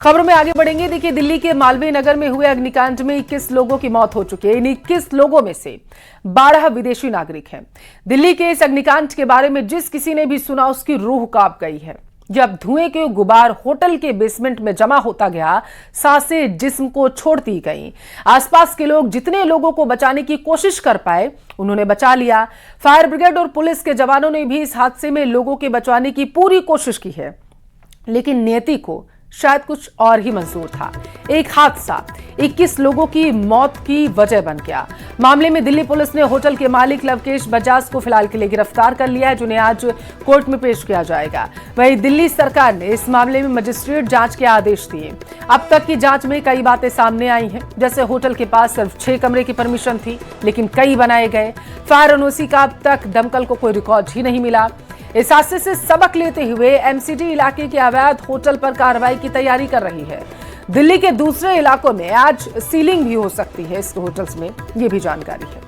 खबरों में आगे बढ़ेंगे। देखिए, दिल्ली के मालवीय नगर में हुए अग्निकांड में 21 लोगों की मौत हो चुकी है। इन 21 लोगों में से 12 विदेशी नागरिक हैं। दिल्ली के इस अग्निकांड के बारे में जिस किसी ने भी सुना उसकी रूह कांप गई है। जब धुएं के गुबार होटल के बेसमेंट में जमा होता गया, सांसें जिस्म को छोड़ती गईं। आसपास के लोग जितने लोगों को बचाने की कोशिश कर पाए उन्होंने बचा लिया। फायर ब्रिगेड और पुलिस के जवानों ने भी इस हादसे में लोगों के बचाने की पूरी कोशिश की है, लेकिन नियति को शायद कुछ और ही मंजूर था। एक हादसा 21 लोगों की मौत की वजह बन गया। मामले में दिल्ली पुलिस ने होटल के मालिक लवकेश बजाज को फिलहाल के लिए गिरफ्तार कर लिया है, जिन्हें आज कोर्ट में पेश किया जाएगा। वहीं दिल्ली सरकार ने इस मामले में मजिस्ट्रेट जांच के आदेश दिए। अब तक की जांच में कई बातें सामने आई हैं, जैसे होटल के पास सिर्फ 6 कमरे की परमिशन थी, लेकिन कई बनाए गए। फायर एनओसी का अब तक दमकल को कोई रिकॉर्ड ही नहीं मिला। इस हादसे से सबक लेते हुए एमसीडी इलाके के अवैध होटल पर कार्रवाई की तैयारी कर रही है। दिल्ली के दूसरे इलाकों में आज सीलिंग भी हो सकती है इस होटल्स में, ये भी जानकारी है।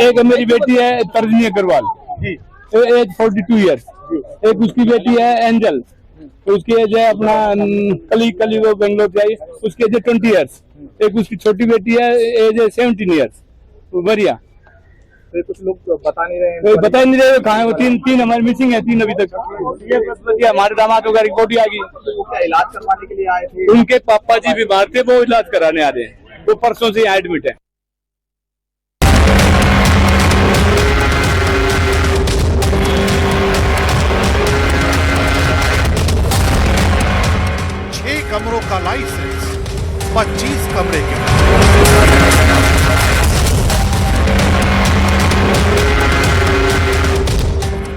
एक मेरी बेटी है तरजनी अग्रवाल, एज 42 ईयर्स। एक उसकी बेटी है एंजल, उसकी एज है अपना कली वो बेंगलोर से आई, उसकी एज है 20 ईयर्स। एक उसकी छोटी बेटी है, एज है 17 ईयर्स। बढ़िया। तो कुछ लोग बता नहीं रहे हैं, बता नहीं रहे कहाँ है वो। तीन हमारे मिसिंग है, 3 अभी तक। हमारे दामाद का रिपोर्ट ही आ गई। तो क्या इलाज करवाने के लिए आए थे? उनके पापा जी बीमार थे, वो इलाज कराने आ रहे हैं। वो परसों से एडमिट है। कमरों का लाइसेंस 25 कमरे के।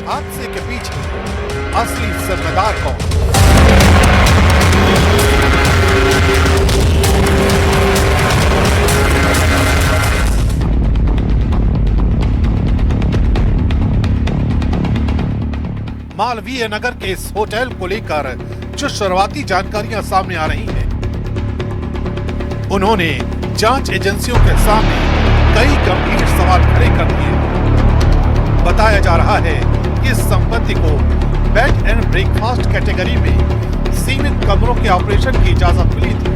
हादसे के पीछे असली जिम्मेदार कौन? मालवीय नगर के इस होटल को लेकर जो शुरुआती जानकारियां सामने आ रही हैं, उन्होंने जांच एजेंसियों के सामने कई गंभीर सवाल खड़े कर दिए। बताया जा रहा है कि इस संपत्ति को बेड एंड ब्रेकफास्ट कैटेगरी में सीमित कमरों के ऑपरेशन की इजाजत मिली थी,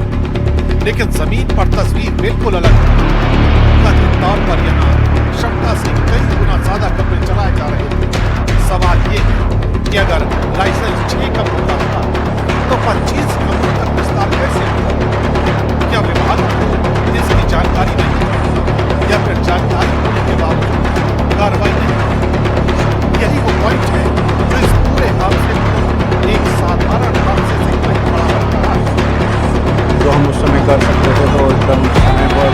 लेकिन जमीन पर तस्वीर बिल्कुल अलग है। कथित तौर पर यहाँ क्षमता से कई गुना ज्यादा कमरे चलाए जा रहे थे। सवाल ये है कि अगर लाइसेंस 6 कमरों का था तो 25 कमरों तक विस्तार कैसे हुआ? क्या विभाग को इसकी जानकारी नहीं या फिर जानकारी होने के बावजूद कार्रवाई नहीं? यही वो पॉइंट है जो इस पूरे हादसे को एक साधारण हादसे से कहीं बड़ा बन रहा है। जो हम उस समय कर सकते थे तो एकदम समय पर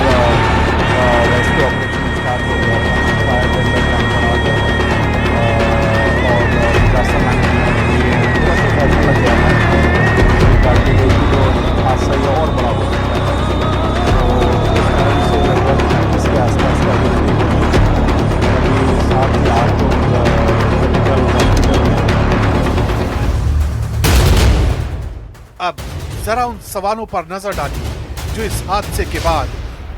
रेस्क्यू ऑपरेशन स्टार्ट हो गया था। फायर टेंडर काम करा गया और डिजास्टर मैनेजमेंट भी ऐसा लग गया था निकालती गई थी, तो हादसा ये और बड़ा हो सकता है। तो इस कारण से लगभग इसके आसपास का भी अभी 7 या 8 मेडिकल हॉस्पिटल में। अब जरा उन सवालों पर नजर डालिए जो इस हादसे के बाद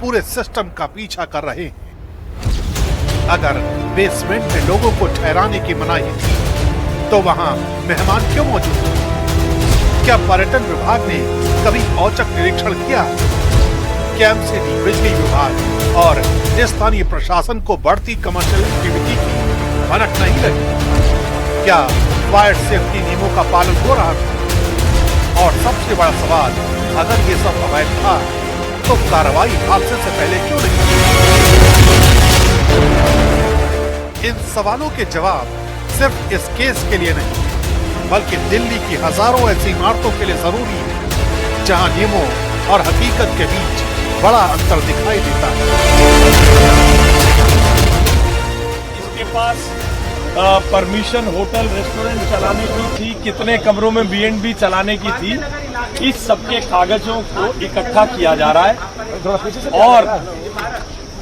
पूरे सिस्टम का पीछा कर रहे हैं। अगर बेसमेंट में लोगों को ठहराने की मनाही थी तो वहां मेहमान क्यों मौजूद थे? क्या पर्यटन विभाग ने कभी औचक निरीक्षण किया? क्या एमसीडी, बिजली विभाग और स्थानीय प्रशासन को बढ़ती कमर्शियल एक्टिविटी की भनक नहीं लगी? क्या फायर सेफ्टी नियमों का पालन हो रहा था? और सबसे बड़ा सवाल, अगर ये सब अवैध था तो कार्रवाई हादसे से पहले क्यों नहीं? इन सवालों के जवाब सिर्फ इस केस के लिए नहीं, बल्कि दिल्ली की हजारों ऐसी इमारतों के लिए जरूरी है जहां नियमों और हकीकत के बीच बड़ा अंतर दिखाई देता है। इसके पास परमिशन होटल रेस्टोरेंट चलाने की थी, कितने कमरों में B&B चलाने की थी, इस सबके कागजों को इकट्ठा किया जा रहा है। और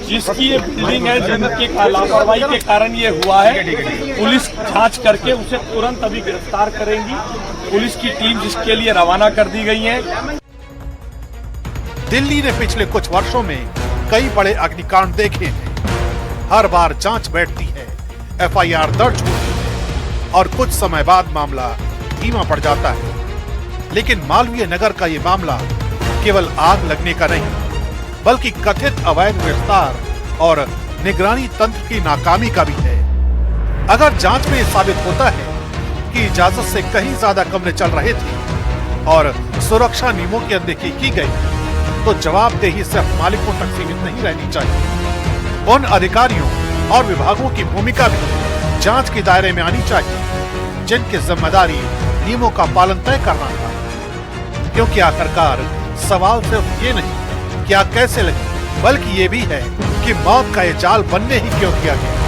जिसकी ये बिल्डिंग है, जिनके लापरवाही के कारण ये हुआ है, पुलिस जांच करके उसे तुरंत अभी गिरफ्तार करेंगी। पुलिस की टीम जिसके लिए रवाना कर दी गई है। दिल्ली ने पिछले कुछ वर्षों में कई बड़े अग्निकांड देखे हैं। हर बार जांच बैठती है, एफआईआर दर्ज होती है और कुछ समय बाद मामला धीमा पड़ जाता है। लेकिन मालवीय नगर का ये मामला केवल आग लगने का नहीं, बल्कि कथित अवैध विस्तार और निगरानी तंत्र की नाकामी का भी है। अगर जांच में साबित होता है कि इजाजत से कहीं ज्यादा कमरे चल रहे थे और सुरक्षा नियमों की अनदेखी की गई, तो जवाबदेही सिर्फ मालिकों तक सीमित नहीं रहनी चाहिए। उन अधिकारियों और विभागों की भूमिका भी जांच के दायरे में आनी चाहिए, जिनकी जिम्मेदारी नियमों का पालन तय करना था। क्योंकि आखिरकार सवाल सिर्फ ये नहीं कि आग कैसे लगी, बल्कि ये भी है कि मौत का ये जाल बनने ही क्यों किया गया।